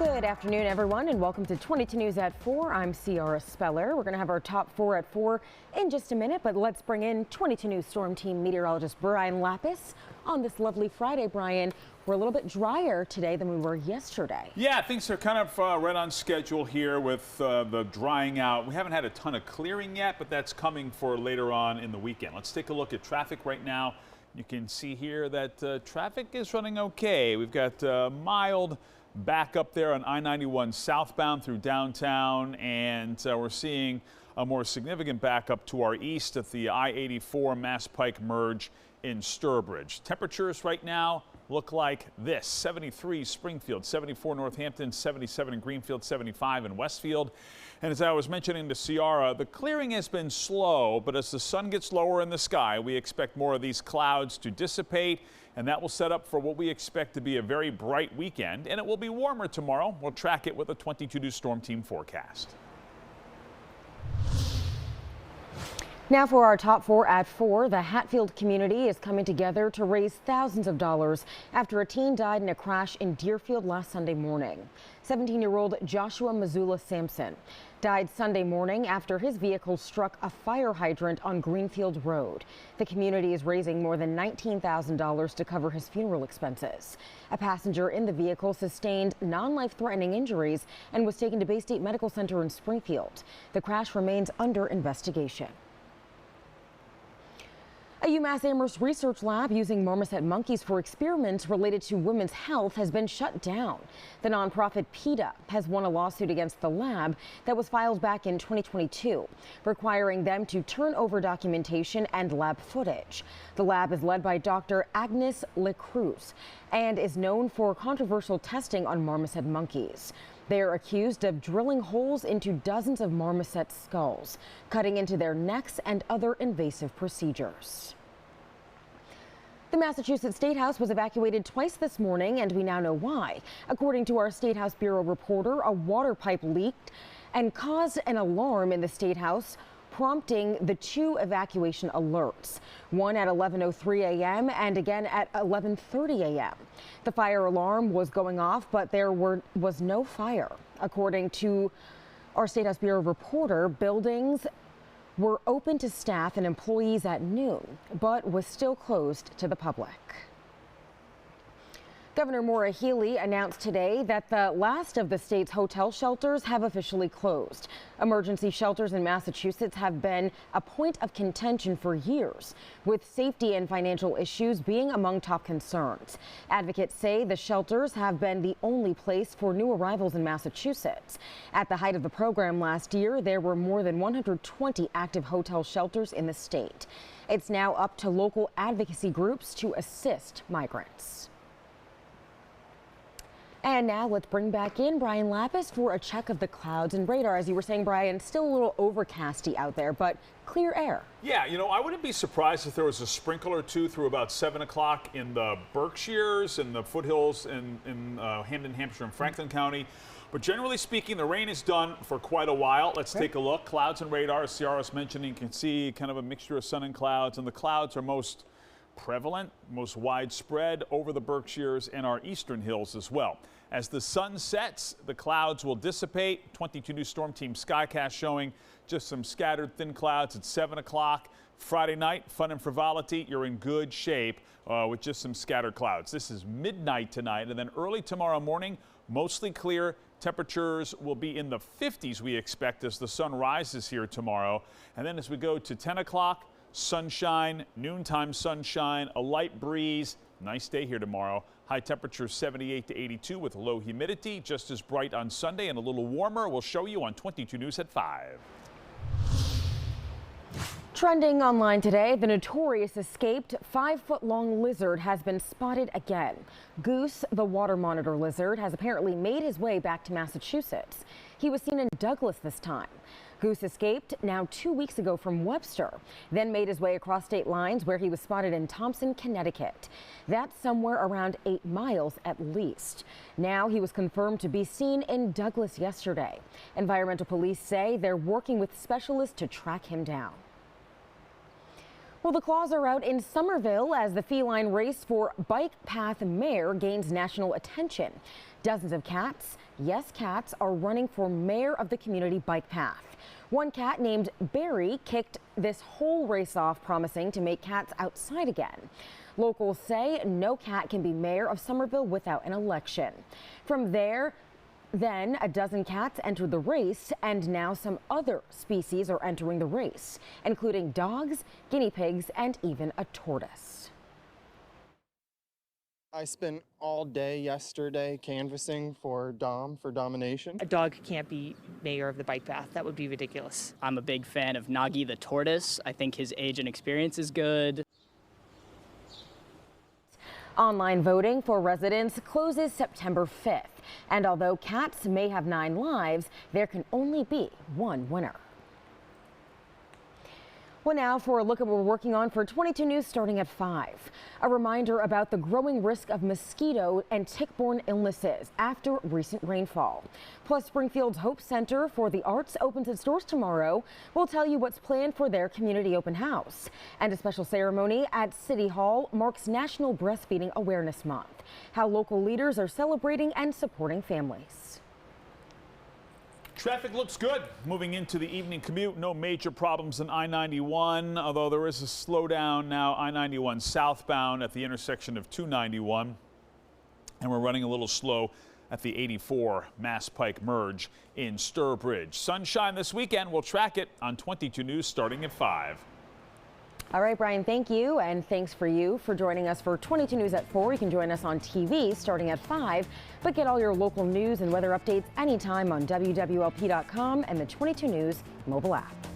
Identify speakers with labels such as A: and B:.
A: Good afternoon, everyone, and welcome to 22 News at 4. I'm Ciara Speller. We're going to have our top 4 at 4 in just a minute, but let's bring in 22 News Storm Team meteorologist Brian Lapis on this lovely Friday. Brian, we're a little bit drier today than we were yesterday.
B: Yeah, things are kind of right on schedule here with the drying out. We haven't had a ton of clearing yet, but that's coming for later on in the weekend. Let's take a look at traffic right now. You can see here that traffic is running okay. We've got mild back up there on I-91 southbound through downtown, and we're seeing a more significant backup to our east at the I-84 Mass Pike merge in Sturbridge. Temperatures right now look like this: 73 Springfield, 74 Northampton, 77 in Greenfield, 75 in Westfield. And as I was mentioning to Ciara, the clearing has been slow, but as the sun gets lower in the sky, we expect more of these clouds to dissipate, and that will set up for what we expect to be a very bright weekend. And it will be warmer tomorrow. We'll track it with a 22 News Storm Team forecast.
A: Now for our top 4 at 4, the Hatfield community is coming together to raise thousands of dollars after a teen died in a crash in Deerfield last Sunday morning. 17-year-old Joshua Missoula Sampson died Sunday morning after his vehicle struck a fire hydrant on Greenfield Road. The community is raising more than $19,000 to cover his funeral expenses. A passenger in the vehicle sustained non-life-threatening injuries and was taken to Bay State Medical Center in Springfield. The crash remains under investigation. A UMass Amherst research lab using marmoset monkeys for experiments related to women's health has been shut down. The nonprofit PETA has won a lawsuit against the lab that was filed back in 2022, requiring them to turn over documentation and lab footage. The lab is led by Dr. Agnes LeCruz and is known for controversial testing on marmoset monkeys. They are accused of drilling holes into dozens of marmoset skulls, cutting into their necks, and other invasive procedures. The Massachusetts State House was evacuated twice this morning, and we now know why. According to our State House Bureau reporter, a water pipe leaked and caused an alarm in the State House, prompting the 2 evacuation alerts, one at 11:03 a.m. and again at 11:30 a.m. The fire alarm was going off, but there was no fire. According to our State House Bureau reporter, buildings were open to staff and employees at noon, but was still closed to the public. Governor Maura Healey announced today that the last of the state's hotel shelters have officially closed. Emergency shelters in Massachusetts have been a point of contention for years, with safety and financial issues being among top concerns. Advocates say the shelters have been the only place for new arrivals in Massachusetts. At the height of the program last year, there were more than 120 active hotel shelters in the state. It's now up to local advocacy groups to assist migrants. And now let's bring back in Brian Lapis for a check of the clouds and radar. As you were saying, Brian, still a little overcasty out there, but clear air.
B: Yeah, you know, I wouldn't be surprised if there was a sprinkle or two through about 7 o'clock in the Berkshires and the foothills in Hamden, Hampshire, and Franklin County. But generally speaking, the rain is done for quite a while. Let's take a look. Clouds and radar, as Ciara's mentioning, you can see kind of a mixture of sun and clouds, and the clouds are most prevalent, most widespread over the Berkshires and our eastern hills as well. As the sun sets, the clouds will dissipate. 22 News Storm Team Skycast showing just some scattered thin clouds at 7 o'clock. Friday night, fun and frivolity, you're in good shape with just some scattered clouds. This is midnight tonight, and then early tomorrow morning, mostly clear. Temperatures will be in the 50s, we expect, as the sun rises here tomorrow. And then as we go to 10 o'clock, sunshine, noontime sunshine, a light breeze. Nice day here tomorrow. High temperature 78 to 82 with low humidity. Just as bright on Sunday and a little warmer. We'll show you on 22 News at 5.
A: Trending online today, the notorious escaped 5-foot-long lizard has been spotted again. Goose, the water monitor lizard, has apparently made his way back to Massachusetts. He was seen in Douglas this time. Goose escaped now 2 weeks ago from Webster, then made his way across state lines where he was spotted in Thompson, Connecticut. That's somewhere around 8 miles at least. Now he was confirmed to be seen in Douglas yesterday. Environmental police say they're working with specialists to track him down. Well, the claws are out in Somerville as the feline race for Bike Path Mayor gains national attention. Dozens of cats, yes cats, are running for mayor of the community bike path. One cat named Barry kicked this whole race off, promising to make cats outside again. Locals say no cat can be mayor of Somerville without an election. From there, then a dozen cats entered the race, and now some other species are entering the race, including dogs, guinea pigs, and even a tortoise.
C: I spent all day yesterday canvassing for domination.
D: A dog can't be mayor of the bike path. That would be ridiculous.
E: I'm a big fan of Nagi the tortoise. I think his age and experience is good.
A: Online voting for residents closes September 5th. And although cats may have 9 lives, there can only be one winner. Well, now for a look at what we're working on for 22 News starting at 5. A reminder about the growing risk of mosquito and tick-borne illnesses after recent rainfall. Plus, Springfield's Hope Center for the Arts opens its doors tomorrow. We'll tell you what's planned for their community open house. And a special ceremony at City Hall marks National Breastfeeding Awareness Month. How local leaders are celebrating and supporting families.
B: Traffic looks good. Moving into the evening commute, no major problems in I-91, although there is a slowdown now I-91 southbound at the intersection of 291. And we're running a little slow at the 84 Mass Pike merge in Sturbridge. Sunshine this weekend. We'll track it on 22 News starting at 5.
A: All right, Brian, thank you. And thanks for you for joining us for 22 News at 4. You can join us on TV starting at 5. But get all your local news and weather updates anytime on wwlp.com and the 22 News mobile app.